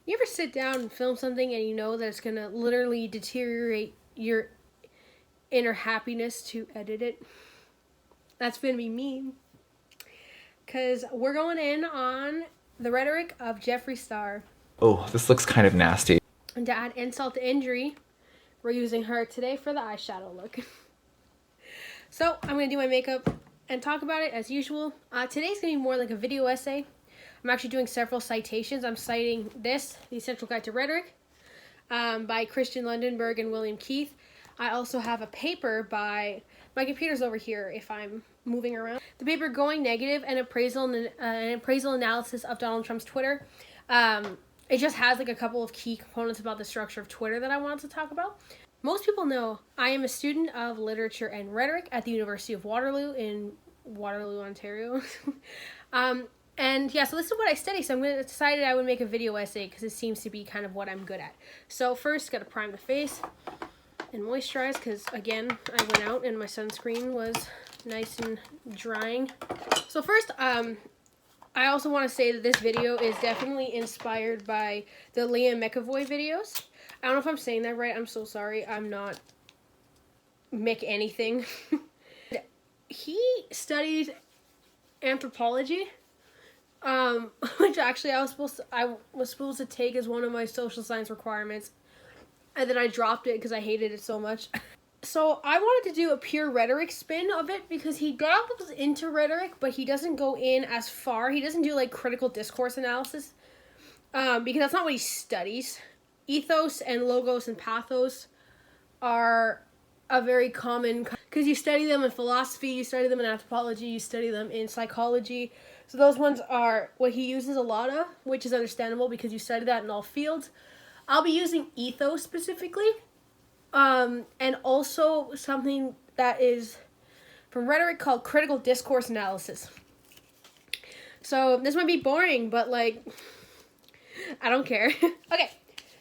You ever sit down and film something and you know that it's going to literally deteriorate your inner happiness to edit it? That's going to be me. Because we're going in on the rhetoric of Jeffree Star. Oh, this looks kind of nasty. And to add insult to injury, we're using her today for the eyeshadow look. So I'm going to do my makeup and talk about it as usual. Today's going to be more like a video essay. I'm actually doing several citations. I'm citing this, The Essential Guide to Rhetoric, by Christian Lundberg and William Keith. I also have a paper by, my computer's over here if I'm moving around. The paper Going Negative, an appraisal analysis of Donald Trump's Twitter. It just has like a couple of key components about the structure of Twitter that I wanted to talk about. Most people know I am a student of literature and rhetoric at the University of Waterloo in Waterloo, Ontario. And yeah, so this is what I study. So I decided I would make a video essay because it seems to be kind of what I'm good at. So first, got to prime the face and moisturize because, again, I went out and my sunscreen was nice and drying. So first, I also want to say that this video is definitely inspired by the Liam McAvoy videos. I don't know if I'm saying that right. I'm so sorry. I'm not Mick anything. He studied anthropology. Which actually I was supposed to take as one of my social science requirements, and then I dropped it because I hated it so much. So I wanted to do a pure rhetoric spin of it because he dabbles into rhetoric, but he doesn't go in as far. He doesn't do like critical discourse analysis, because that's not what he studies. Ethos and logos and pathos are a very common, because you study them in philosophy, you study them in anthropology, you study them in psychology. So those ones are what he uses a lot of, which is understandable because you study that in all fields. I'll be using ethos specifically, and also something that is from rhetoric called critical discourse analysis. So this might be boring, but like, I don't care. Okay,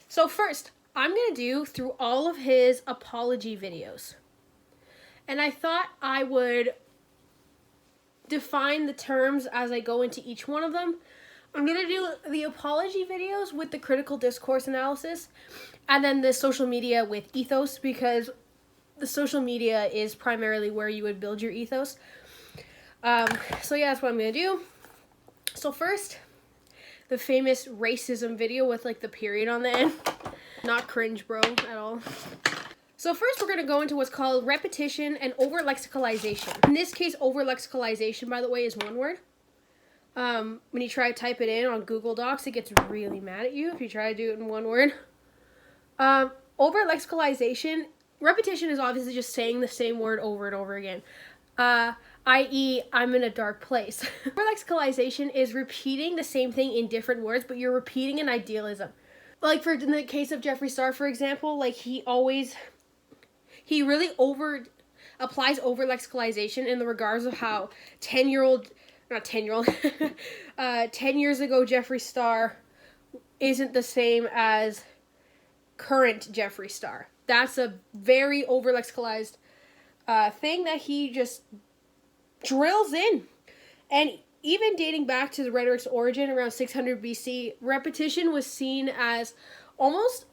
so first, I'm going to do through all of his apology videos. And I thought I would define the terms as I go into each one of them. I'm going to do the apology videos with the critical discourse analysis, and then the social media with ethos, because the social media is primarily where you would build your ethos. So yeah, that's what I'm going to do. So first, the famous racism video with like the period on the end. Not cringe, bro, at all. So first we're going to go into what's called repetition and overlexicalization. In this case, overlexicalization, by the way, is one word. When you try to type it in on Google Docs, it gets really mad at you if you try to do it in one word. Overlexicalization, repetition is obviously just saying the same word over and over again. I.e., I'm in a dark place. Overlexicalization is repeating the same thing in different words, but you're repeating an idealism. Like in the case of Jeffree Star, for example, like he really applies overlexicalization in the regards of how 10 years ago Jeffree Star isn't the same as current Jeffree Star. That's a very overlexicalized thing that he just drills in. And even dating back to the rhetoric's origin around 600 BC, repetition was seen as almost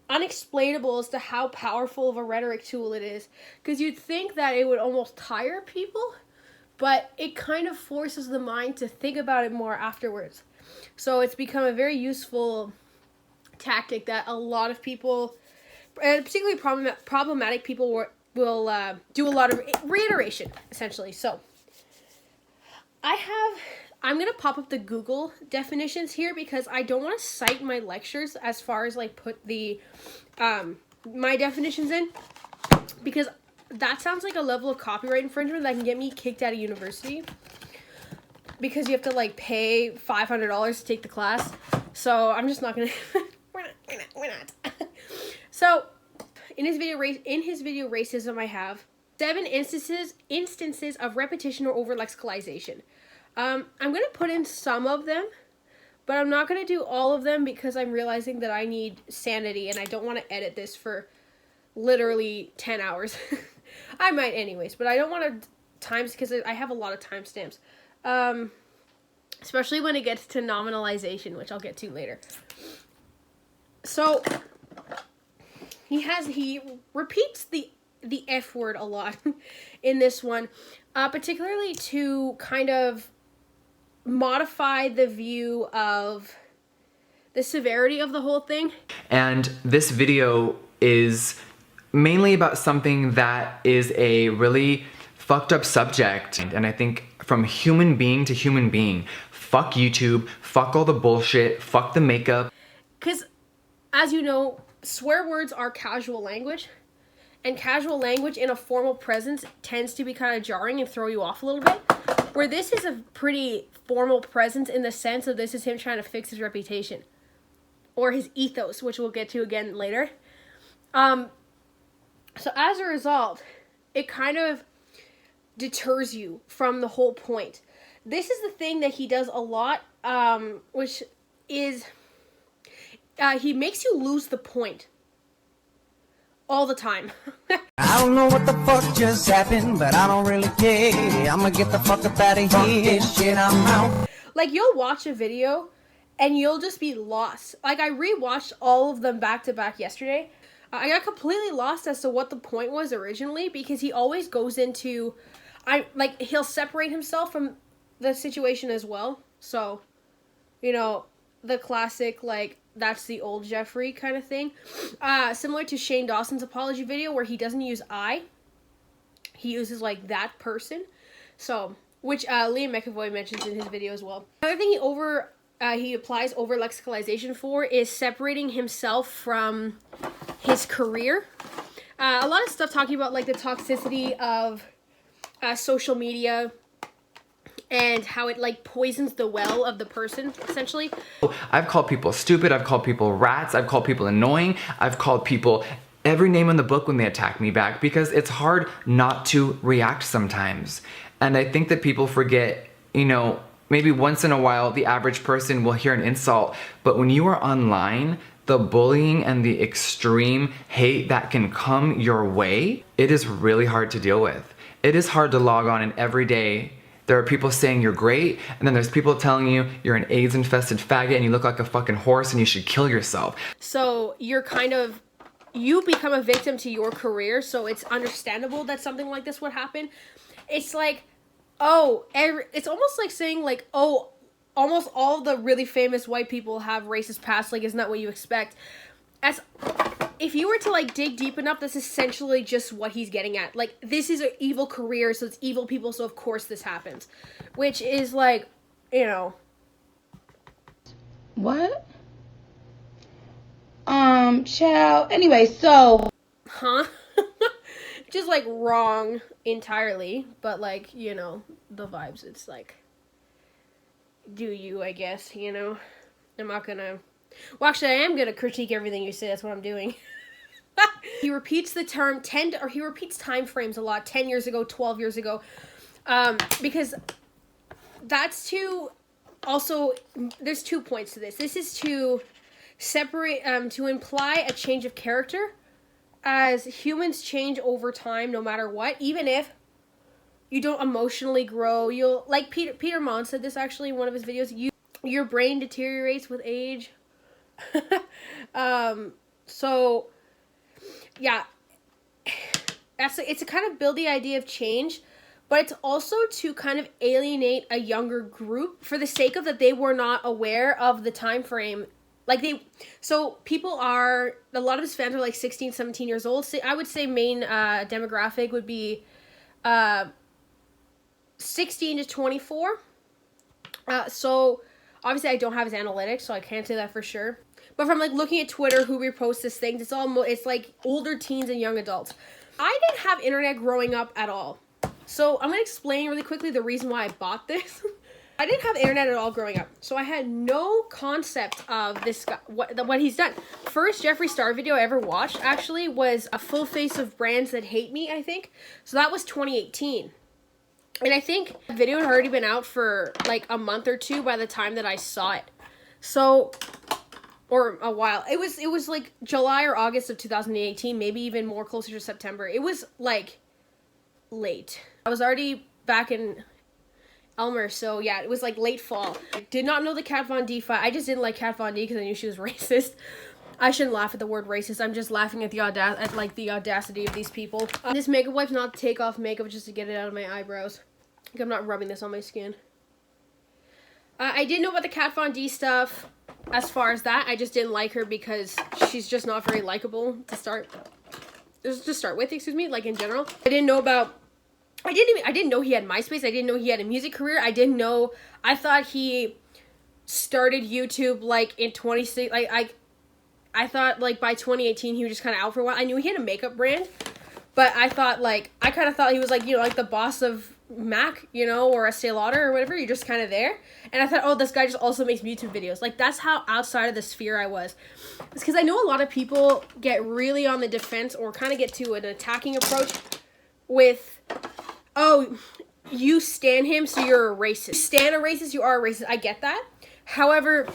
unexplainable as to how powerful of a rhetoric tool it is. Because you'd think that it would almost tire people, but it kind of forces the mind to think about it more afterwards. So it's become a very useful tactic that a lot of people, and particularly problematic people, will do a lot of reiteration, essentially. So I'm going to pop up the Google definitions here because I don't want to cite my lectures as far as like put the my definitions in, because that sounds like a level of copyright infringement that can get me kicked out of university, because you have to like pay $500 to take the class. So I'm just not going to we're not. So in his video racism, I have 7 instances of repetition or overlexicalization. I'm going to put in some of them, but I'm not going to do all of them because I'm realizing that I need sanity and I don't want to edit this for literally 10 hours. I might anyways, but I don't want to times because I have a lot of timestamps. Especially when it gets to nominalization, which I'll get to later. So he repeats the F word a lot in this one, particularly to kind of modify the view of the severity of the whole thing. And this video is mainly about something that is a really fucked up subject. And I think from human being to human being, fuck YouTube, fuck all the bullshit, fuck the makeup. Because, as you know, swear words are casual language. And casual language in a formal presence tends to be kind of jarring and throw you off a little bit. Where this is a pretty formal presence in the sense of this is him trying to fix his reputation. Or his ethos, which we'll get to again later. So as a result, it kind of deters you from the whole point. This is the thing that he does a lot, which is he makes you lose the point all the time. I don't know what the fuck just happened, but I don't really care. I'ma get the fuck up out of here. Shit, I'm out. Like, you'll watch a video and you'll just be lost. Like, I rewatched all of them back to back yesterday. I got completely lost as to what the point was originally, because he always goes into, he'll separate himself from the situation as well. So, you know, the classic, like, that's the old Jeffree kind of thing. Similar to Shane Dawson's apology video, where he doesn't use I. He uses, like, that person. So, which Liam McAvoy mentions in his video as well. Another thing he applies overlexicalization for is separating himself from his career. A lot of stuff talking about, like, the toxicity of social media and how it, like, poisons the well of the person, essentially. I've called people stupid, I've called people rats, I've called people annoying, I've called people every name in the book when they attack me back, because it's hard not to react sometimes. And I think that people forget, you know, maybe once in a while the average person will hear an insult, but when you are online, the bullying and the extreme hate that can come your way, it is really hard to deal with. It is hard to log on and every day there are people saying you're great, and then there's people telling you you're an AIDS-infested faggot and you look like a fucking horse and you should kill yourself. So you become a victim to your career, so it's understandable that something like this would happen. It's like, it's almost like saying, like, oh, almost all the really famous white people have racist past. Like, isn't that what you expect? If you were to, like, dig deep enough, that's essentially just what he's getting at. Like, this is an evil career, so it's evil people, so of course this happens. Which is, like, you know. What? Child. Anyway, so. Huh? Just, like, wrong entirely. But, like, you know, the vibes. It's, like, do you, I guess, you know? I'm not gonna... Well, actually, I am gonna critique everything you say. That's what I'm doing. He repeats the term he repeats time frames a lot. 10 years ago, 12 years ago, because that's to also. There's 2 points to this. This is to separate, to imply a change of character, as humans change over time, no matter what. Even if you don't emotionally grow, you'll, like Peter Mon said this actually in one of his videos. Your brain deteriorates with age. So yeah, it's to kind of build the idea of change, but it's also to kind of alienate a younger group for the sake of that they were not aware of the time frame. Like, so people are, a lot of his fans are like 16, 17 years old. So I would say main demographic would be 16 to 24. So obviously I don't have his analytics, so I can't say that for sure. But from, like, looking at Twitter, who reposts his things, it's like older teens and young adults. I didn't have internet growing up at all. So I'm going to explain really quickly the reason why I bought this. I didn't have internet at all growing up. So I had no concept of this guy, what he's done. First Jeffree Star video I ever watched, actually, was a full face of brands that hate me, I think. So that was 2018. And I think the video had already been out for, like, a month or two by the time that I saw it. So... or a while. It was like July or August of 2018, maybe even more closer to September. It was, like, late. I was already back in Elmer, so yeah, it was, like, late fall. I did not know the Kat Von D fight. I just didn't like Kat Von D because I knew she was racist. I shouldn't laugh at the word racist. I'm just laughing at the audacity of these people. This makeup wipe's not to take off makeup, just to get it out of my eyebrows. Like, I'm not rubbing this on my skin. I did know about the Kat Von D stuff. As far as that, I just didn't like her because she's just not very likable to start with, excuse me, like in general. I didn't know he had MySpace. I didn't know he had a music career. I thought he started YouTube like in 2016. I thought like by 2018 he was just kind of out for a while. I knew he had a makeup brand, but I kind of thought he was like, you know, like the boss of Mac, you know, or Estee Lauder or whatever. You're just kind of there. And I thought, oh, this guy just also makes YouTube videos. Like, that's how outside of the sphere I was. It's because I know a lot of people get really on the defense or kind of get to an attacking approach with, oh, you stan him, so you're a racist. You stan a racist, you are a racist. I get that. However,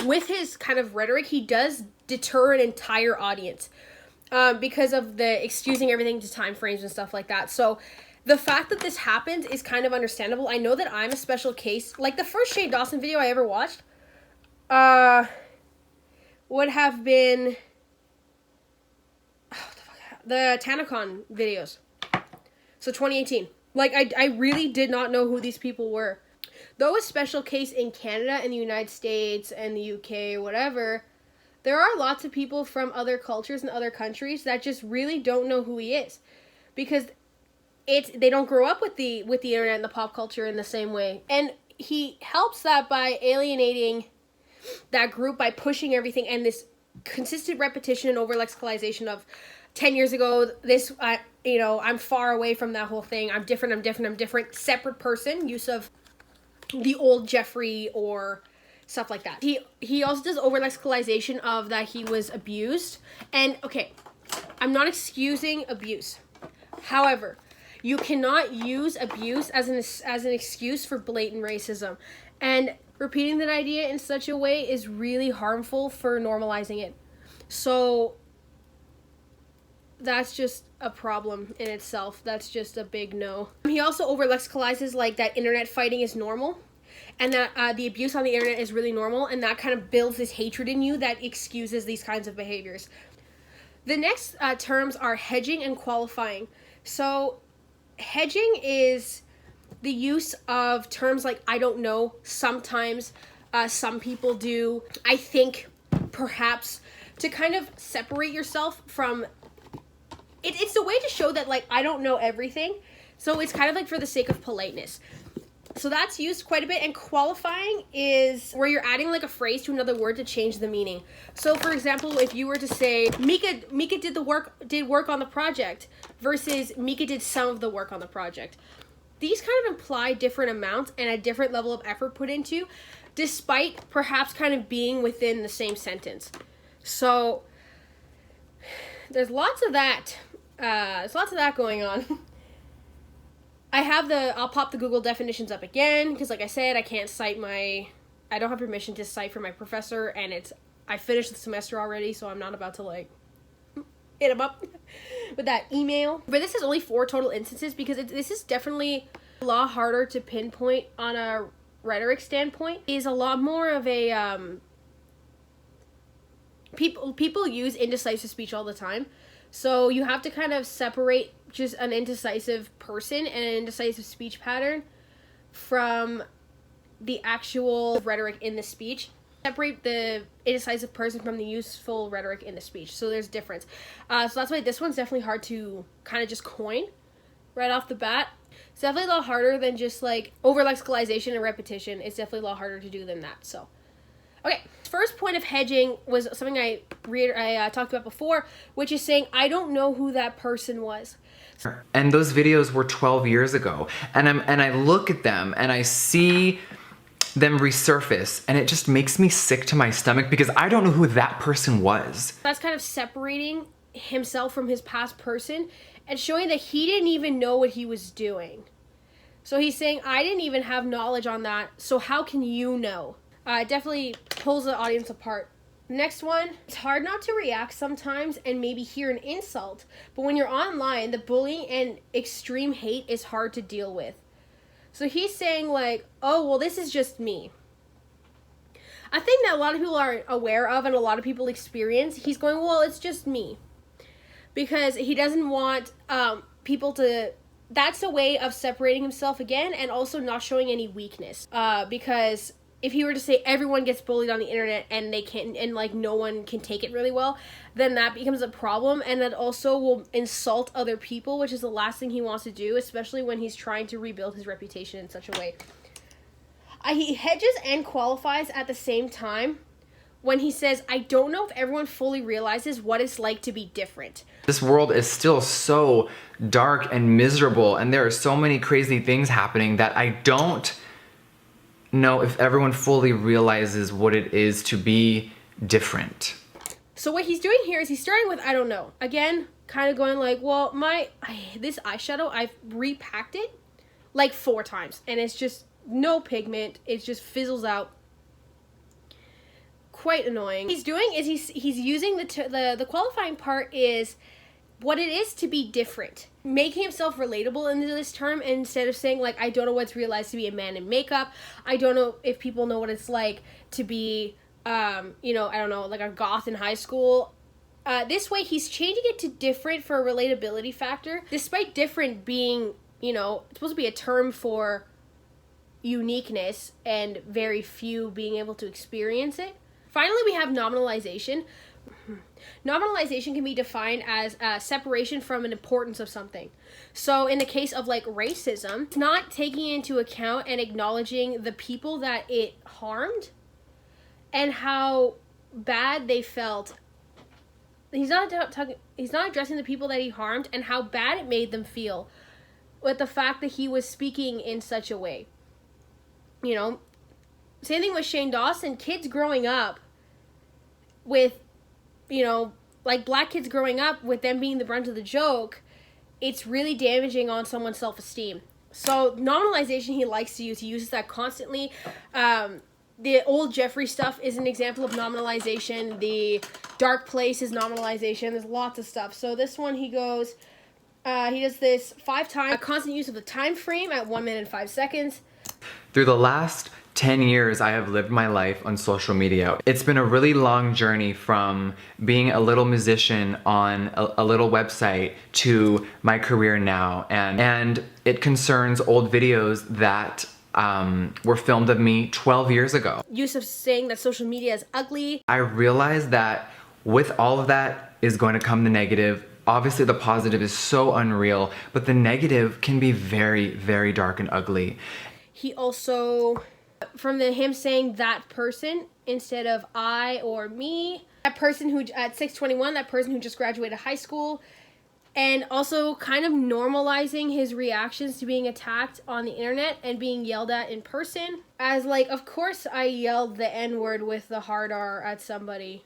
with his kind of rhetoric, he does deter an entire audience because of the excusing everything to time frames and stuff like that. So the fact that this happens is kind of understandable. I know that I'm a special case. Like, the first Shane Dawson video I ever watched would have been the TanaCon videos. So 2018. Like, I really did not know who these people were. Though a special case in Canada and the United States and the UK or whatever, there are lots of people from other cultures and other countries that just really don't know who he is. Because they don't grow up with the internet and the pop culture in the same way. And he helps that by alienating that group by pushing everything and this consistent repetition and overlexicalization of 10 years ago, this, you know, I'm far away from that whole thing. I'm different, separate person, use of the old Jeffree or stuff like that. He also does overlexicalization of that he was abused. And, okay, I'm not excusing abuse. However, you cannot use abuse as an excuse for blatant racism. And repeating that idea in such a way is really harmful for normalizing it. So that's just a problem in itself. That's just a big no. He also overlexicalizes like that internet fighting is normal. And that the abuse on the internet is really normal. And that kind of builds this hatred in you that excuses these kinds of behaviors. The next terms are hedging and qualifying. So hedging is the use of terms like I don't know, sometimes, some people do, I think, perhaps, to kind of separate yourself from, it's a way to show that like I don't know everything, so it's kind of like for the sake of politeness. So that's used quite a bit. And qualifying is where you're adding like a phrase to another word to change the meaning. So for example, if you were to say Mika did work on the project versus Mika did some of the work on the project. These kind of imply different amounts and a different level of effort put into, despite perhaps kind of being within the same sentence. So there's lots of that. Going on. I'll pop the Google definitions up again, because like I said, I don't have permission to cite for my professor, and I finished the semester already, so I'm not about to like hit him up with that email. But this is only 4 total instances, because this is definitely a lot harder to pinpoint on a rhetoric standpoint. It is a lot more of a, people use indecisive speech all the time. So you have to kind of separate just an indecisive person and an indecisive speech pattern from the actual rhetoric in the speech. Separate the indecisive person from the useful rhetoric in the speech. So there's difference. So that's why this one's definitely hard to kind of just coin right off the bat. It's definitely a lot harder than just like overlexicalization and repetition. It's definitely a lot harder to do than that. So, okay. First point of hedging was something I talked about before, which is saying, I don't know who that person was. And those videos were 12 years ago. And I look at them and I see them resurface, and it just makes me sick to my stomach because I don't know who that person was. That's kind of separating himself from his past person and showing that he didn't even know what he was doing. So he's saying, I didn't even have knowledge on that, so how can you know? It definitely pulls the audience apart. Next one, it's hard not to react sometimes and maybe hear an insult, but when you're online, the bullying and extreme hate is hard to deal with. So he's saying like, oh, well, this is just me. a thing that a lot of people are aware of and a lot of people experience, he's going, well, it's just me. Because he doesn't want people to... That's a way of separating himself again, and also not showing any weakness. Because if he were to say everyone gets bullied on the internet and they can't, and like no one can take it really well, then that becomes a problem, and that also will insult other people, which is the last thing he wants to do, especially when he's trying to rebuild his reputation in such a way. He hedges and qualifies at the same time when he says, I don't know if everyone fully realizes what it's like to be different. This world is still so dark and miserable, and there are so many crazy things happening that I don't know if everyone fully realizes what it is to be different. So what he's doing here is he's starting with, I don't know. Again, kind of going like, well, this eyeshadow, I've repacked it like 4 times, and it's just no pigment. It just fizzles out. Quite annoying. What he's doing is he's using the qualifying part is what it is to be different, making himself relatable into this term, instead of saying like, I don't know what it's realized to be a man in makeup. I don't know if people know what it's like to be you know, I don't know, like a goth in high school. This way he's changing it to different for a relatability factor, despite different being, you know, it's supposed to be a term for uniqueness and very few being able to experience it. Finally, we have nominalization. Nominalization can be defined as separation from an importance of something. So in the case of like racism, it's not taking into account and acknowledging the people that it harmed and how bad they felt. He's not addressing the people that he harmed and how bad it made them feel with the fact that he was speaking in such a way. You know, same thing with Shane Dawson. Kids growing up with, you know, like black kids growing up with them being the brunt of the joke, it's really damaging on someone's self-esteem. So nominalization he likes to use. He uses that constantly. The old Jeffree stuff is an example of nominalization. The dark place is nominalization. There's lots of stuff. So this one he goes, he does this 5 times. A constant use of the time frame at 1 minute and 5 seconds. Through the last 10 years, I have lived my life on social media. It's been a really long journey from being a little musician on a little website to my career now. And it concerns old videos that were filmed of me 12 years ago. Use of saying that social media is ugly. I realized that with all of that is going to come the negative. Obviously the positive is so unreal, but the negative can be very, very dark and ugly. He also, from him saying that person instead of I or me, that person who at 621, that person who just graduated high school, and also kind of normalizing his reactions to being attacked on the internet and being yelled at in person. As like, of course I yelled the N-word with the hard R at somebody.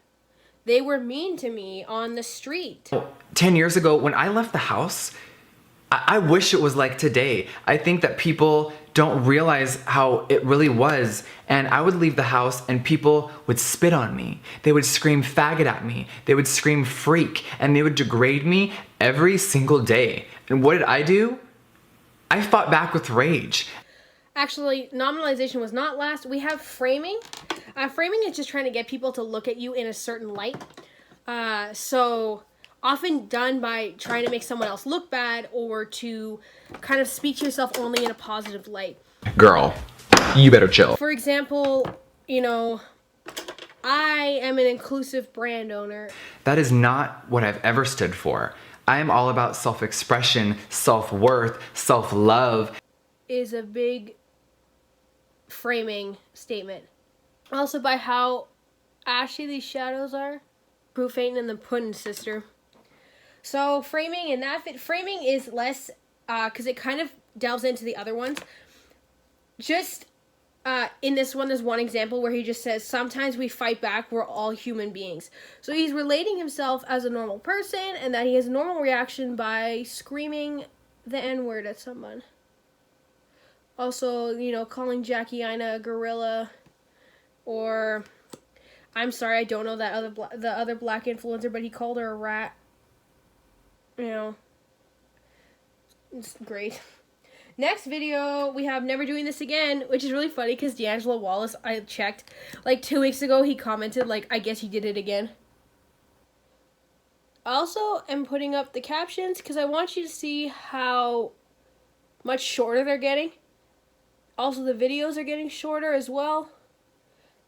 They were mean to me on the street. 10 years ago, when I left the house, I wish it was like today. I think that people don't realize how it really was. And I would leave the house and people would spit on me. They would scream faggot at me. They would scream freak, and they would degrade me every single day. And what did I do? I fought back with rage. Actually, nominalization was not last. We have framing. Framing is just trying to get people to look at you in a certain light. So often done by trying to make someone else look bad or to kind of speak to yourself only in a positive light. Girl, you better chill. For example, you know, I am an inclusive brand owner. That is not what I've ever stood for. I am all about self-expression, self-worth, self-love. Is a big framing statement. Also by how ashy these shadows are. Proof ain't in the pudding, sister. So framing and framing is less, because it kind of delves into the other ones. Just in this one, there's one example where he just says, sometimes we fight back, we're all human beings. So he's relating himself as a normal person and that he has a normal reaction by screaming the N-word at someone. Also, you know, calling Jackie Aina a gorilla, or I'm sorry, I don't know that the other black influencer, but he called her a rat. You know, it's great. Next video, we have Never Doing This Again, which is really funny because D'Angelo Wallace, I checked, like 2 weeks ago, he commented, like, I guess he did it again. Also, I'm putting up the captions because I want you to see how much shorter they're getting. Also, the videos are getting shorter as well.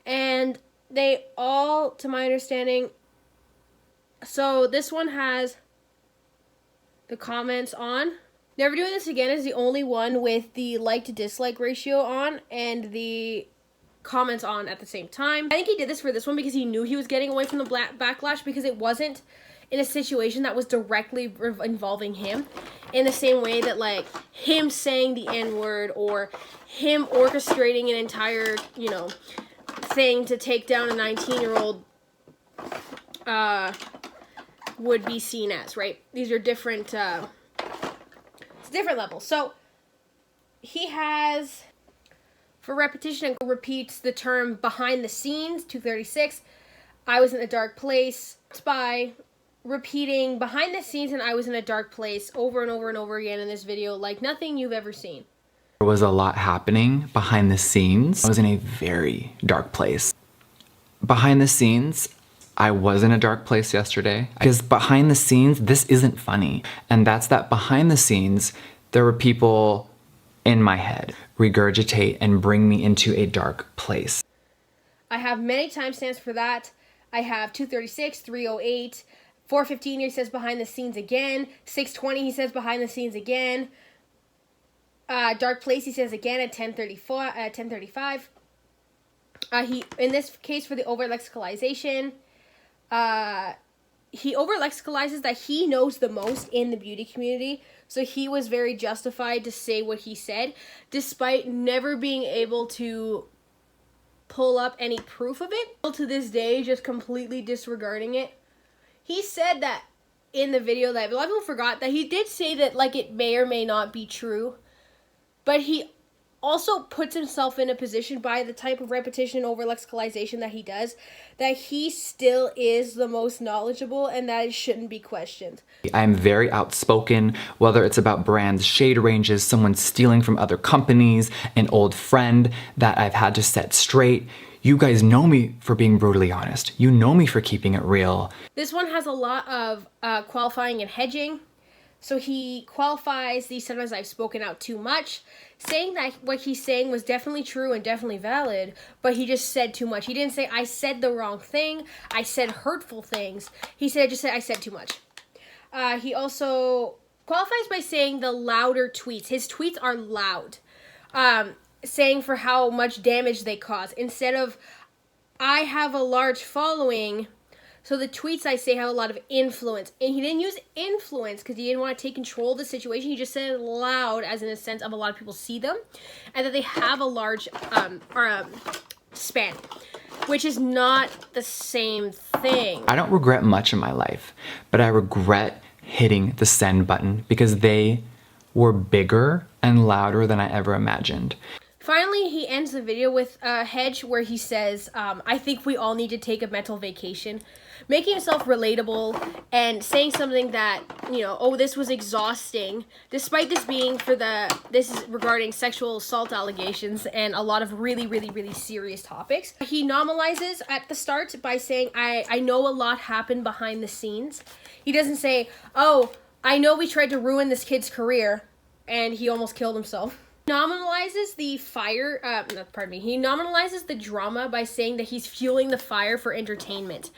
And they all, to my understanding, so this one has the comments on. Never Doing This Again is the only one with the like to dislike ratio on and the comments on at the same time. I think he did this for this one because he knew he was getting away from the backlash because it wasn't in a situation that was directly involving him, in the same way that like him saying the N-word or him orchestrating an entire, you know, thing to take down a 19-year-old would be seen as, right? These are different, it's different levels. So he has, for repetition, repeats the term behind the scenes, 236, I was in a dark place, by repeating behind the scenes and I was in a dark place over and over and over again in this video like nothing you've ever seen. There was a lot happening behind the scenes. I was in a very dark place. Behind the scenes, I was in a dark place yesterday. Because behind the scenes, this isn't funny. And that's that behind the scenes, there were people in my head regurgitate and bring me into a dark place. I have many timestamps for that. I have 236, 308, 415 he says behind the scenes again, 620 he says behind the scenes again, dark place he says again at 1035. He, in this case for the overlexicalization, he overlexicalizes that he knows the most in the beauty community, so he was very justified to say what he said, despite never being able to pull up any proof of it. To this day, just completely disregarding it. He said that in the video that a lot of people forgot that he did say that like it may or may not be true, but he also puts himself in a position by the type of repetition over lexicalization that he does, that he still is the most knowledgeable and that it shouldn't be questioned. I'm very outspoken, whether it's about brands, shade ranges, someone stealing from other companies, an old friend that I've had to set straight. You guys know me for being brutally honest. You know me for keeping it real. This one has a lot of qualifying and hedging. So he qualifies these sometimes I've spoken out too much, saying that what he's saying was definitely true and definitely valid, but he just said too much. He didn't say, I said the wrong thing, I said hurtful things. He said, I said too much. He also qualifies by saying the louder tweets. His tweets are loud. Saying for how much damage they cause. Instead of, I have a large following, so the tweets I say have a lot of influence. And he didn't use influence because he didn't want to take control of the situation. He just said it loud, as in a sense of a lot of people see them, and that they have a large span, which is not the same thing. I don't regret much in my life, but I regret hitting the send button because they were bigger and louder than I ever imagined. Finally, he ends the video with a hedge where he says, I think we all need to take a mental vacation, making himself relatable and saying something that, you know, oh, this was exhausting, despite this being this is regarding sexual assault allegations and a lot of really, really, really serious topics. He nominalizes at the start by saying, I know a lot happened behind the scenes. He doesn't say, oh, I know we tried to ruin this kid's career and he almost killed himself. Nominalizes the fire, he nominalizes the drama by saying that he's fueling the fire for entertainment.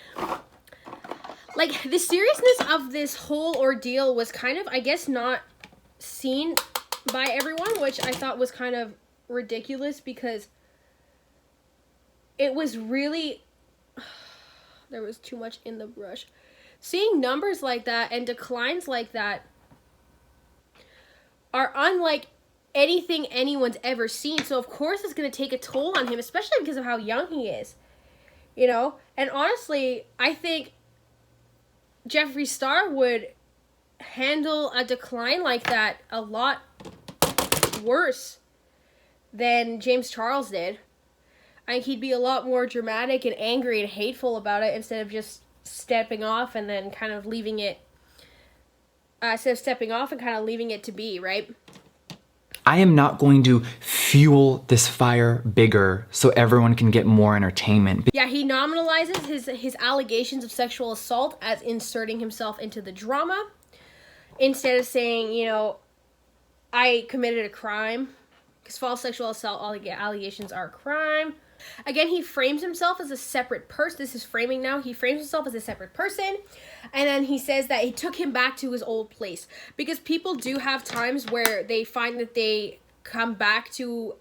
Like, the seriousness of this whole ordeal was kind of, I guess, not seen by everyone, which I thought was kind of ridiculous because it was really, there was too much in the brush. Seeing numbers like that and declines like that are unlike anything anyone's ever seen. So of course it's going to take a toll on him, especially because of how young he is, you know? And honestly, I think Jeffree Star would handle a decline like that a lot worse than James Charles did. I think he'd be a lot more dramatic and angry and hateful about it instead of just stepping off and then kind of leaving it, instead of stepping off and kind of leaving it to be, right? I am not going to fuel this fire bigger so everyone can get more entertainment. Yeah, he nominalizes his allegations of sexual assault as inserting himself into the drama, instead of saying, you know, I committed a crime, because false sexual assault allegations are a crime. Again, he frames himself as a separate person. This is framing now. He frames himself as a separate person. And then he says that it took him back to his old place. Because people do have times where they find that they come back to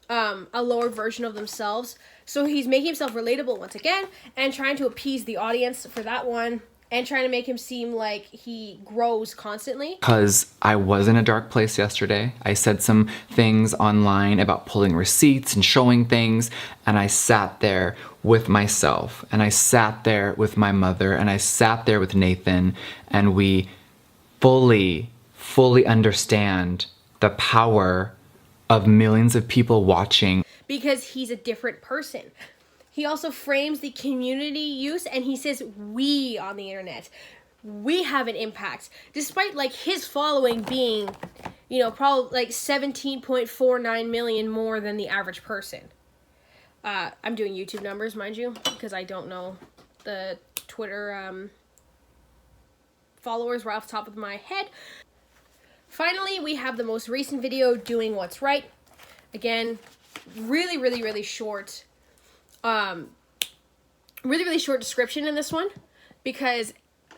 a lower version of themselves. So he's making himself relatable once again and trying to appease the audience for that one. And trying to make him seem like he grows constantly. Because I was in a dark place yesterday. I said some things online about pulling receipts and showing things. And I sat there with myself. And I sat there with my mother. And I sat there with Nathan. And we fully understand the power of millions of people watching. Because he's a different person. He also frames the community use, and he says we on the internet. We have an impact. Despite like his following being, you know, probably like 17.49 million more than the average person. I'm doing YouTube numbers, mind you, because I don't know the Twitter followers right off the top of my head. Finally, we have the most recent video, Doing What's Right. Again, really short. Really short description in this one, because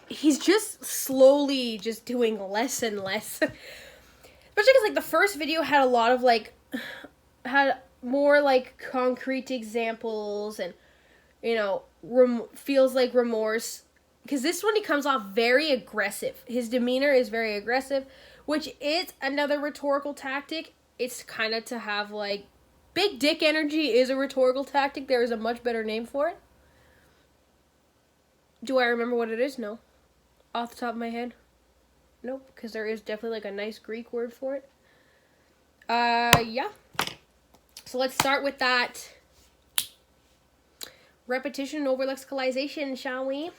he's just slowly just doing less and less. Especially because like the first video had a lot of like, had more like concrete examples and, you know, feels like remorse. Because this one, he comes off very aggressive. His demeanor is very aggressive, which is another rhetorical tactic. It's kind of to have like, big dick energy is a rhetorical tactic. There is a much better name for it. Do I remember what it is? No. Off the top of my head? Nope, because there is definitely like a nice Greek word for it. Yeah. So let's start with that repetition and overlexicalization, shall we?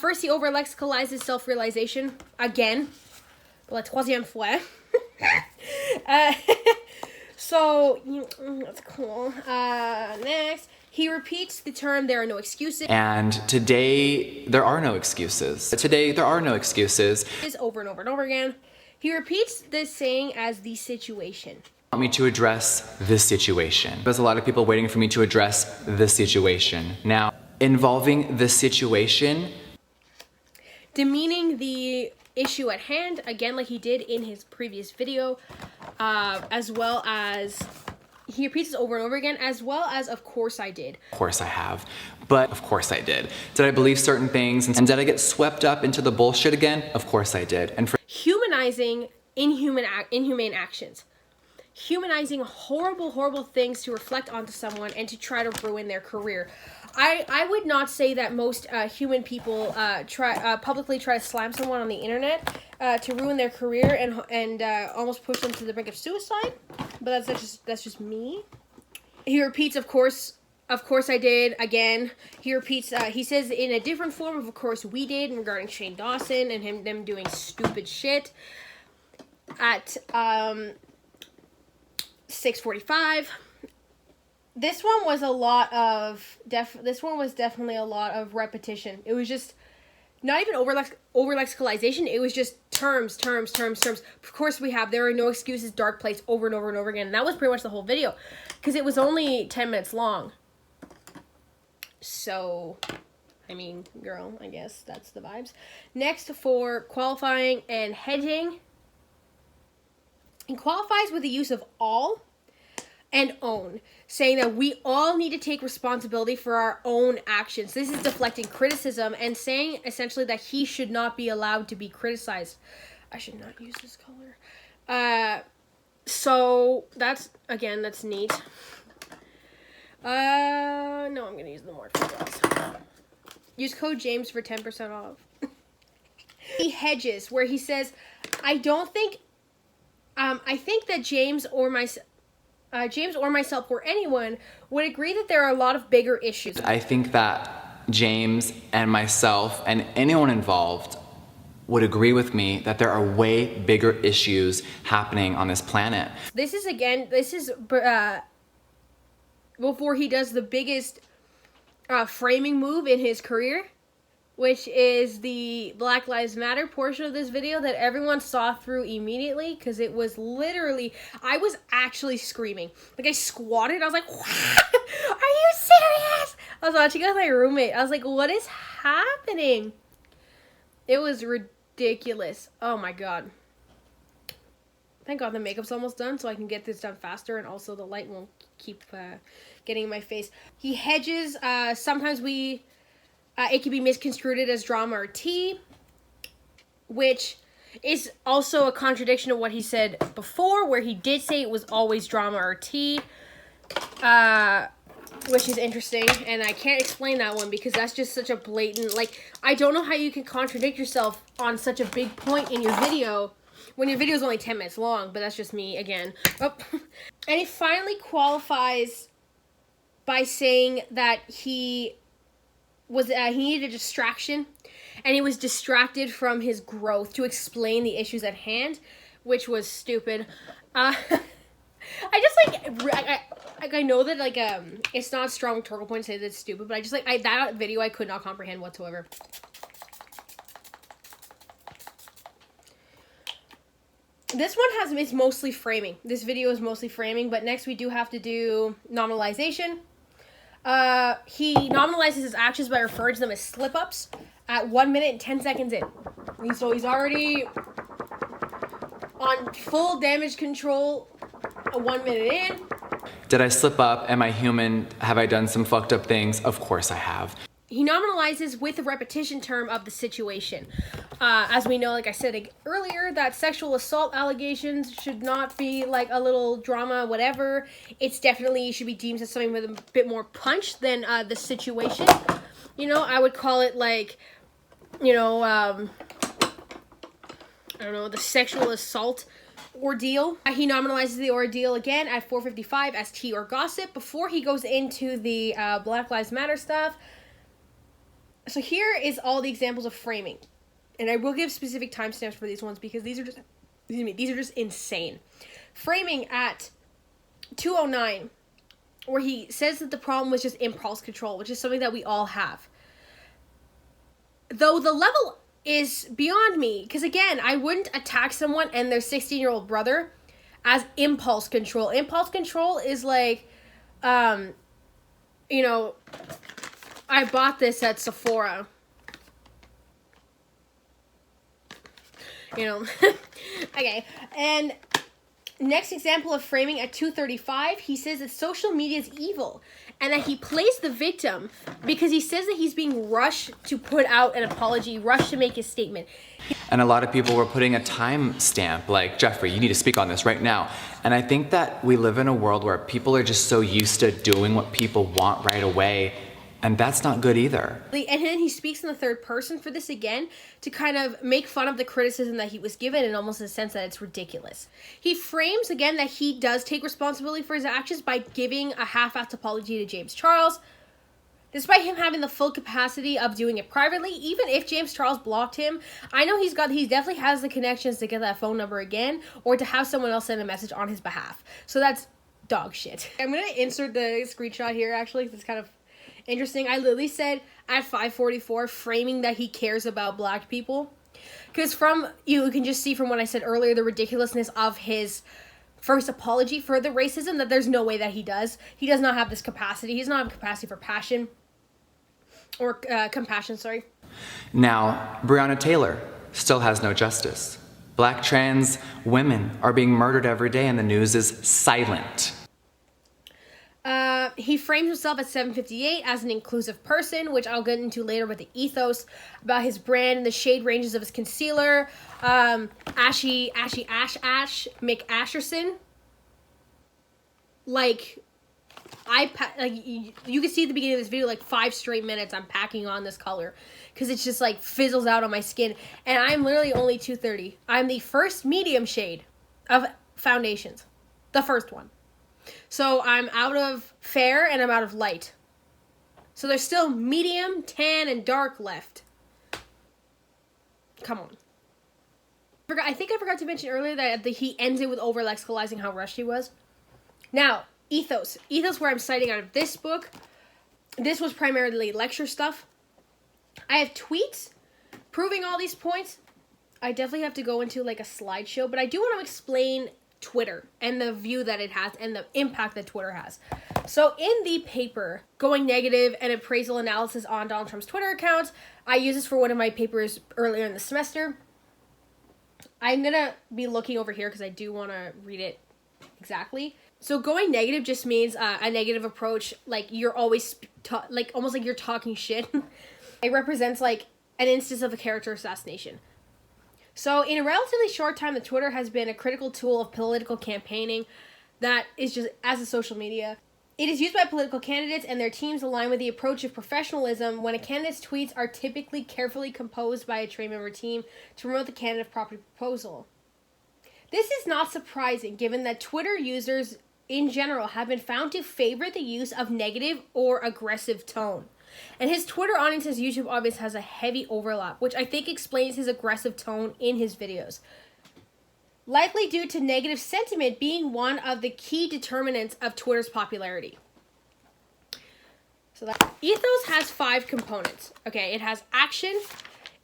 First, he overlexicalizes self-realization again. La troisième fois. So, that's cool. Next, he repeats the term, there are no excuses. And today, there are no excuses. Today, there are no excuses. Over and over and over again. He repeats this saying as the situation. Want me to address this situation. There's a lot of people waiting for me to address this situation. Now, involving the situation. Demeaning the issue at hand, again, like he did in his previous video, as well as he repeats this over and over again, as well as of course I did. Of course I have, but of course I did. Did I believe certain things and did I get swept up into the bullshit again? Of course I did. And for humanizing inhumane actions. Humanizing horrible things to reflect onto someone and to try to ruin their career. I would not say that most human people publicly try to slam someone on the internet to ruin their career and almost push them to the brink of suicide. But that's just me. He repeats, of course I did, again. He repeats, he says in a different form of course we did, regarding Shane Dawson and them doing stupid shit at 6:45. This one was a lot of definitely a lot of repetition. It was just not even overlexicalization. It was just terms. Of course we have, there are no excuses, dark place, over and over and over again. And that was pretty much the whole video, because it was only 10 minutes long. So, I mean, girl, I guess that's the vibes. Next, for qualifying and hedging. It qualifies with the use of all and own, saying that we all need to take responsibility for our own actions. This is deflecting criticism and saying essentially that he should not be allowed to be criticized. I should not use this color. So that's neat. No, I'm going to use the more gloss. Use code James for 10% off. He hedges, where he says, I think that James or myself or anyone would agree that there are a lot of bigger issues. I think that James and myself and anyone involved would agree with me that there are way bigger issues happening on this planet. This is before he does the biggest framing move in his career, which is the Black Lives Matter portion of this video that everyone saw through immediately, because it was literally, I was actually screaming. Like, I squatted, I was like, are you serious? I was watching with my roommate. I was like, what is happening? It was ridiculous. Oh my god. Thank god the makeup's almost done so I can get this done faster, and also the light won't keep getting in my face. He hedges. Sometimes it can be misconstrued as drama or tea, which is also a contradiction of what he said before, where he did say it was always drama or tea, which is interesting, and I can't explain that one because that's just such a blatant, like, I don't know how you can contradict yourself on such a big point in your video when your video is only 10 minutes long, but that's just me again. Oh. And he finally qualifies by saying that he needed a distraction, and he was distracted from his growth to explain the issues at hand, which was stupid. I know that, like, it's not a strong rhetorical point to say that it's stupid, but I just, like, that video I could not comprehend whatsoever. This one is mostly framing. This video is mostly framing, but next we do have to do nominalization. He nominalizes his actions by referring to them as slip-ups at 1 minute and 10 seconds in. So he's already on full damage control 1 minute in. Did I slip up? Am I human? Have I done some fucked up things? Of course I have. He nominalizes with the repetition term of the situation. As we know, like I said earlier, that sexual assault allegations should not be like a little drama, whatever. It's definitely should be deemed as something with a bit more punch than the situation. You know, I would call it like, you know, I don't know, the sexual assault ordeal. He nominalizes the ordeal again at 4:55 as tea or gossip before he goes into the Black Lives Matter stuff. So here is all the examples of framing, and I will give specific timestamps for these ones because these are just, these are just insane. Framing at 2:09, where he says that the problem was just impulse control, which is something that we all have. Though the level is beyond me, because again, I wouldn't attack someone and their 16-year-old brother as impulse control. Impulse control is like, you know, I bought this at Sephora. You know. Okay. And next example of framing at 2:35, he says that social media is evil and that he plays the victim because he says that he's being rushed to put out an apology, rushed to make his statement. And a lot of people were putting a time stamp like, Jeffree, you need to speak on this right now. And I think that we live in a world where people are just so used to doing what people want right away. And that's not good either. And then he speaks in the third person for this again to kind of make fun of the criticism that he was given in almost a sense that it's ridiculous. He frames again that he does take responsibility for his actions by giving a half-assed apology to James Charles, despite him having the full capacity of doing it privately. Even if James Charles blocked him, I know he definitely has the connections to get that phone number again or to have someone else send a message on his behalf. So that's dog shit. I'm going to insert the screenshot here actually because it's kind of interesting. I literally said at 5:44 framing that he cares about black people, because from you can just see from what I said earlier the ridiculousness of his first apology for the racism, that there's no way that he does not have this capacity. He does not have capacity for passion or compassion, sorry. Now Breonna Taylor still has no justice. Black trans women are being murdered every day and the news is silent. He frames himself at 7:58 as an inclusive person, which I'll get into later with the ethos about his brand and the shade ranges of his concealer. Ashy McAsherson. Like, you can see at the beginning of this video, like 5 straight minutes I'm packing on this color because it's just like fizzles out on my skin, and I'm literally only 230. I'm the first medium shade of foundations, the first one. So I'm out of fair and I'm out of light. So there's still medium, tan, and dark left. Come on. I think I forgot to mention earlier that he ends it with overlexicalizing how rushed he was. Now, Ethos. Ethos, where I'm citing out of this book. This was primarily lecture stuff. I have tweets proving all these points. I definitely have to go into like a slideshow, but I do want to explain Twitter and the view that it has and the impact that Twitter has. So in the paper, Going Negative, an appraisal analysis on Donald Trump's Twitter account, I use this for one of my papers earlier in the semester. I'm going to be looking over here because I do want to read it exactly. So going negative just means a negative approach, like you're always, like almost like you're talking shit. It represents like an instance of a character assassination. So in a relatively short time, the Twitter has been a critical tool of political campaigning that is just as a social media. It is used by political candidates and their teams align with the approach of professionalism when a candidate's tweets are typically carefully composed by a trade member team to promote the candidate proposal. This is not surprising given that Twitter users in general have been found to favor the use of negative or aggressive tone. And his Twitter audience, as YouTube audience, has a heavy overlap, which I think explains his aggressive tone in his videos. Likely due to negative sentiment being one of the key determinants of Twitter's popularity. So that Ethos has 5 components. Okay, it has action,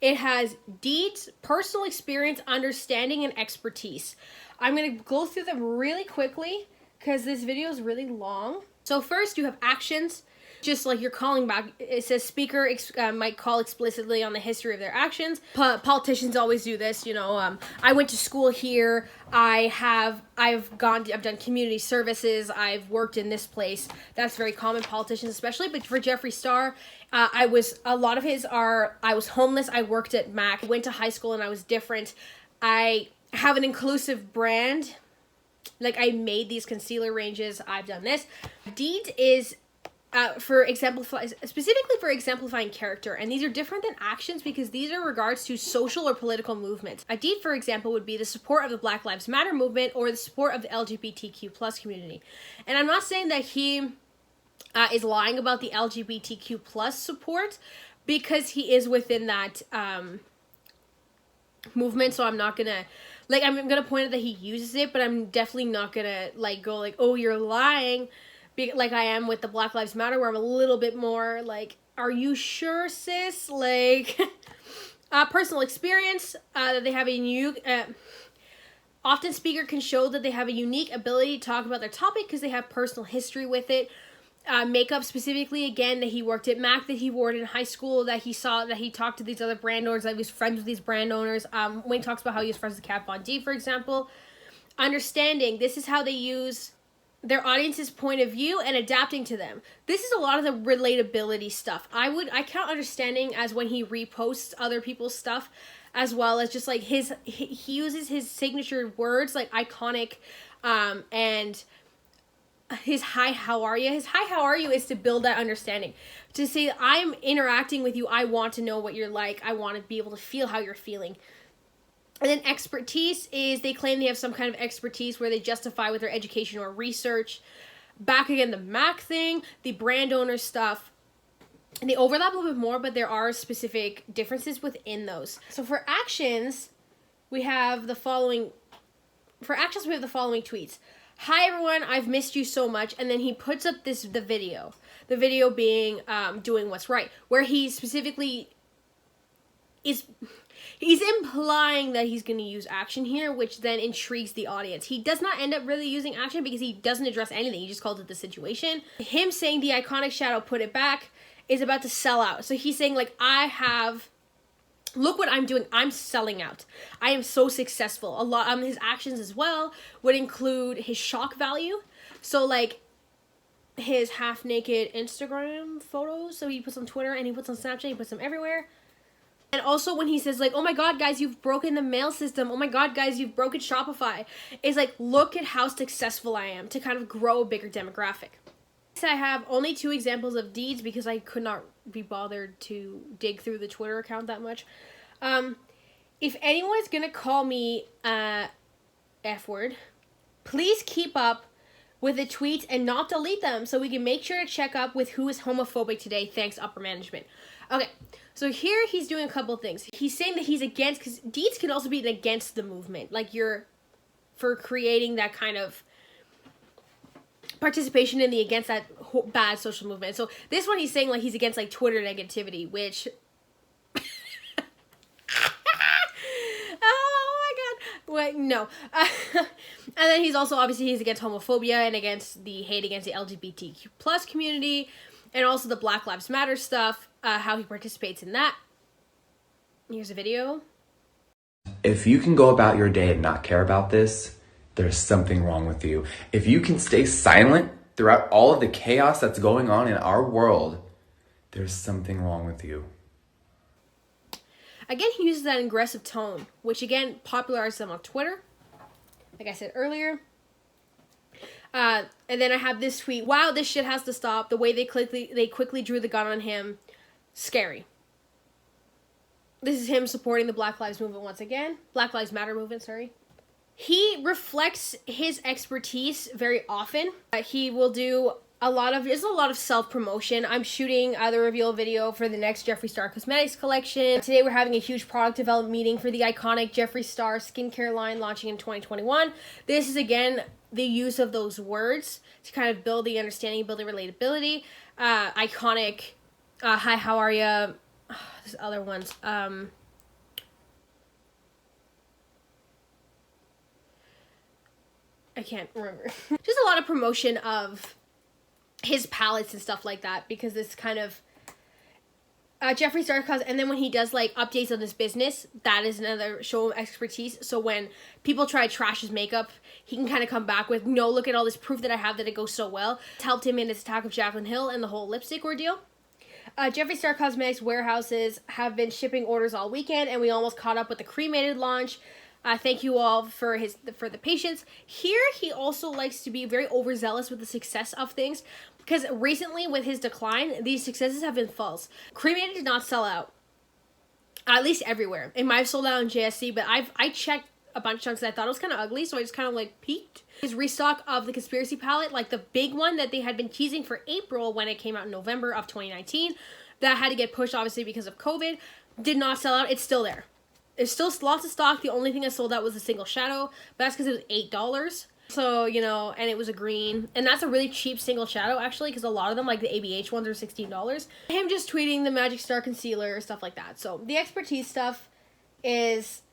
it has deeds, personal experience, understanding, and expertise. I'm going to go through them really quickly because this video is really long. So first you have actions. Just like you're calling back, it says speaker might call explicitly on the history of their actions. Politicians always do this, you know. I went to school here. I've done community services. I've worked in this place. That's very common, politicians especially. But for Jeffree Star, I was homeless. I worked at Mac. I went to high school and I was different. I have an inclusive brand. Like I made these concealer ranges. I've done this. Deeds is specifically for exemplifying character, and these are different than actions because these are regards to social or political movements. A deed, for example, would be the support of the Black Lives Matter movement or the support of the LGBTQ+ community. And I'm not saying that he is lying about the LGBTQ+ support because he is within that movement, so I'm not gonna I'm gonna point out that he uses it, but I'm definitely not gonna go oh, you're lying. Like I am with the Black Lives Matter, where I'm a little bit more like, are you sure, sis? Like, personal experience, that they have a unique, often speaker can show that they have a unique ability to talk about their topic because they have personal history with it. Makeup specifically, again, that he worked at MAC, that he wore it in high school, that he talked to these other brand owners, that he was friends with these brand owners. When he talks about how he was friends with Kat Von D, for example. Understanding, this is how they use their audience's point of view and adapting to them. This is a lot of the relatability stuff. I count understanding as when he reposts other people's stuff, as well as just like he uses his signature words like iconic, and his hi, how are you? His hi, how are you is to build that understanding. To say, I'm interacting with you, I want to know what you're like, I want to be able to feel how you're feeling. And then expertise is they claim they have some kind of expertise where they justify with their education or research. Back again, the Mac thing, the brand owner stuff, they overlap a little bit more, but there are specific differences within those. So for actions, we have the following tweets. Hi everyone, I've missed you so much. And then he puts up the video. The video being doing what's right, where he specifically he's implying that he's going to use action here, which then intrigues the audience. He does not end up really using action because he doesn't address anything. He just calls it the situation. Him saying the iconic shadow put it back is about to sell out. So he's saying like, look what I'm doing. I'm selling out. I am so successful. A lot his actions as well would include his shock value. So like his half naked Instagram photos. So he puts on Twitter and he puts on Snapchat. He puts them everywhere. And also when he says like, oh my god guys, you've broken the mail system. Oh my god guys, you've broken Shopify. It's like, look at how successful I am, to kind of grow a bigger demographic. I have only 2 examples of deeds because I could not be bothered to dig through the Twitter account that much. If anyone is gonna call me F word, please keep up with the tweets and not delete them so we can make sure to check up with who is homophobic today. Thanks, upper management. Okay, so here he's doing a couple things. He's saying that he's against, because deeds can also be against the movement. Like you're for creating that kind of participation in the against that bad social movement. So this one he's saying like he's against like Twitter negativity, which oh my god, wait, no. And then he's also obviously he's against homophobia and against the hate against the LGBTQ plus community, and also the Black Lives Matter stuff, how he participates in that. Here's a video. If you can go about your day and not care about this, there's something wrong with you. If you can stay silent throughout all of the chaos that's going on in our world, there's something wrong with you. Again, he uses that aggressive tone, which again popularized them on Twitter, like I said earlier. And then I have this tweet: "Wow, this shit has to stop. The way they quickly drew the gun on him, scary." This is him supporting the Black Lives movement once again. Black Lives Matter movement, sorry. He reflects his expertise very often. He will do there's a lot of self-promotion. I'm shooting the reveal video for the next Jeffree Star Cosmetics collection. Today we're having a huge product development meeting for the iconic Jeffree Star skincare line launching in 2021. This is again the use of those words to kind of build the understanding, build the relatability. Iconic, hi, how are ya? There's other ones. I can't remember. Just a lot of promotion of his palettes and stuff like that, because this kind of Jeffree Star cause, and then when he does like updates on his business, that is another show of expertise. So when people try to trash his makeup, he can kind of come back with, no, look at all this proof that I have that it goes so well. It's helped him in his attack of Jaclyn Hill and the whole lipstick ordeal. Jeffree Star Cosmetics warehouses have been shipping orders all weekend, and we almost caught up with the cremated launch. Thank you all for the patience. Here, he also likes to be very overzealous with the success of things, because recently with his decline, these successes have been false. Cremated did not sell out, at least everywhere. It might have sold out in JSC, but I checked a bunch of chunks and I thought it was kind of ugly, so I just kind of like peeked. His restock of the Conspiracy palette, like the big one that they had been teasing for April when it came out in November of 2019, that had to get pushed obviously because of COVID, did not sell out. It's still there. There's still lots of stock. The only thing that sold out was a single shadow, but that's because it was $8. So, you know, and it was a green. And that's a really cheap single shadow, actually, because a lot of them, like the ABH ones, are $16. Him just tweeting the Magic Star Concealer, stuff like that. So, the expertise stuff is...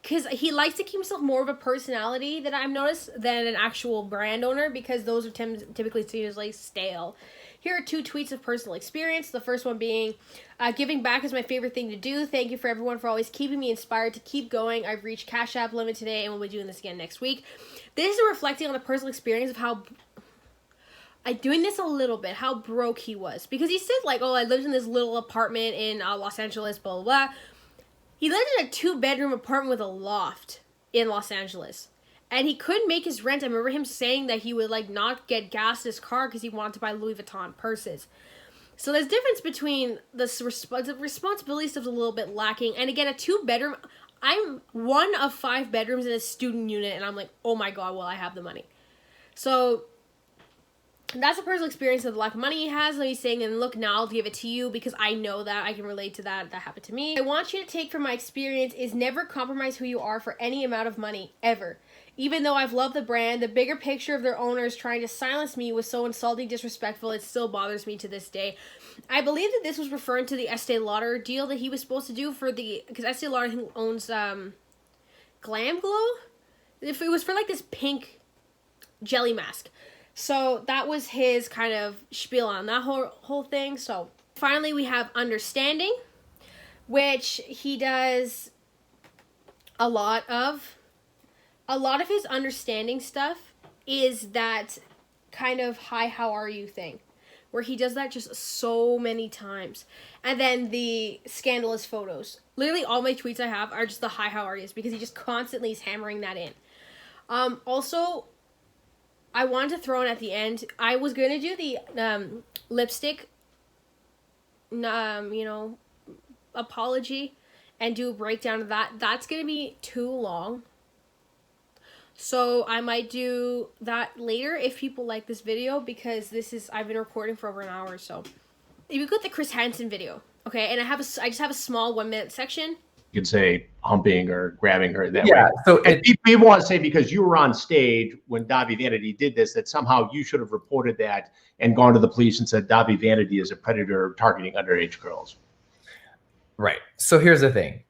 because he likes to keep himself more of a personality that I've noticed than an actual brand owner, because those are typically seen as like stale. Here are 2 tweets of personal experience. The first one being, giving back is my favorite thing to do. Thank you for everyone for always keeping me inspired to keep going. I've reached Cash App limit today and we'll be doing this again next week. This is reflecting on a personal experience of how, doing this a little bit, how broke he was. Because he said like, oh, I lived in this little apartment in Los Angeles, blah, blah, blah. He lived in a 2-bedroom apartment with a loft in Los Angeles. And he couldn't make his rent. I remember him saying that he would like not get gas in his car because he wanted to buy Louis Vuitton purses. So there's difference between the responsibility stuff's a little bit lacking. And again, a 2-bedroom, I'm one of 5 bedrooms in a student unit, and I'm like, oh my god, well, I have the money. So that's a personal experience of the lack of money he has. So he's saying, and look, now I'll give it to you because I know that I can relate to that. That happened to me. I want you to take from my experience is never compromise who you are for any amount of money, ever. Even though I've loved the brand, the bigger picture of their owners trying to silence me was so insulting, disrespectful, it still bothers me to this day. I believe that this was referring to the Estee Lauder deal that he was supposed to do for the, because Estee Lauder owns Glam Glow? If it was for like this pink jelly mask. So that was his kind of spiel on that whole thing. So finally we have Understanding, which he does a lot of. A lot of his Understanding stuff is that kind of hi, how are you thing, where he does that just so many times. And then the scandalous photos. Literally all my tweets I have are just the hi, how are yous, because he just constantly is hammering that in. Also, I wanted to throw in at the end, I was going to do the lipstick, you know, apology and do a breakdown of that. That's going to be too long. So I might do that later if people like this video, because I've been recording for over an hour. So if you got the Chris Hansen video, Okay, and I just have a small 1 minute section. You could say humping or grabbing her that Yeah, way. so And people want to say, because you were on stage when Davi Vanity did this, that somehow you should have reported that and gone to the police and said Davi Vanity is a predator targeting underage girls. Right. So here's the thing.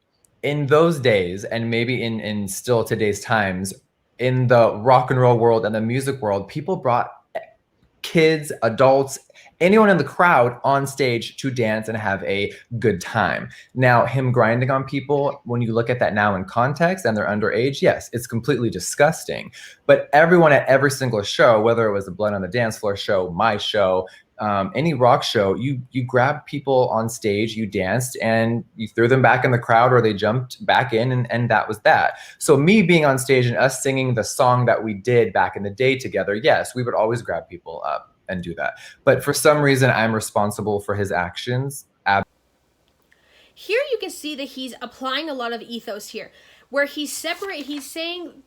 In those days, and maybe in still today's times, in the rock and roll world and the music world, people brought kids, adults, anyone in the crowd on stage to dance and have a good time. Now, him grinding on people, when you look at that now in context and they're underage, yes, it's completely disgusting. But everyone at every single show, whether it was the Blood on the Dance Floor show, my show, any rock show, you grabbed people on stage, you danced, and you threw them back in the crowd, or they jumped back in, and that was that. So me being on stage and us singing the song that we did back in the day together, yes, we would always grab people up and do that. But for some reason, I'm responsible for his actions. Here you can see that he's applying a lot of ethos here, where he's saying,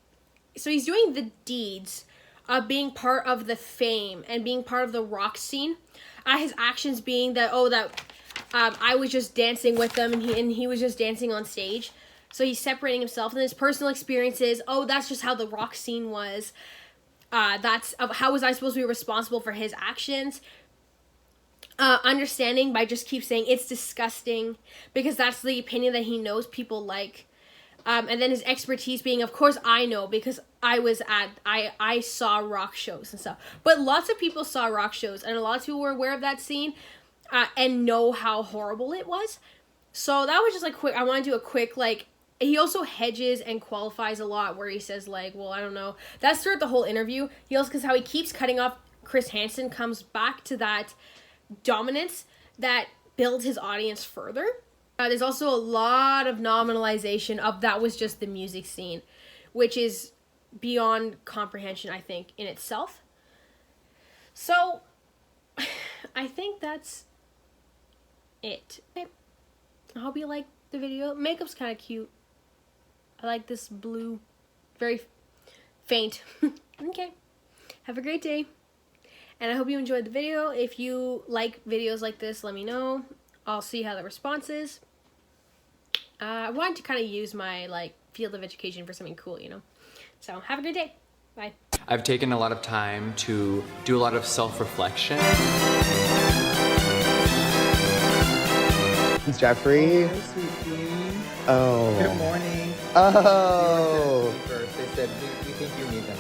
so he's doing the deeds of being part of the fame and being part of the rock scene. His actions being that, I was just dancing with them and he was just dancing on stage. So he's separating himself, and his personal experiences, that's just how the rock scene was. How was I supposed to be responsible for his actions? Understanding by just keep saying it's disgusting, because that's the opinion that he knows people like. And then his expertise being, of course, I know, because I saw rock shows and stuff. But lots of people saw rock shows, and a lot of people were aware of that scene and know how horrible it was. So that was just like quick. I want to do a quick, like, he also hedges and qualifies a lot, where he says, like, well, I don't know. That's throughout the whole interview. He also, because how he keeps cutting off Chris Hansen, comes back to that dominance that builds his audience further. There's also a lot of nominalization of that was just the music scene, which is beyond comprehension, I think, in itself. So, I think that's it. Okay. I hope you like the video. Makeup's kind of cute. I like this blue, very faint. Okay. Have a great day. And I hope you enjoyed the video. If you like videos like this, let me know. I'll see how the response is. I wanted to kind of use my, like, field of education for something cool, you know? So, have a good day. Bye. I've taken a lot of time to do a lot of self-reflection. It's Jeffree. Hi, sweetie. Oh. Good morning. Oh. They said, we think you need them.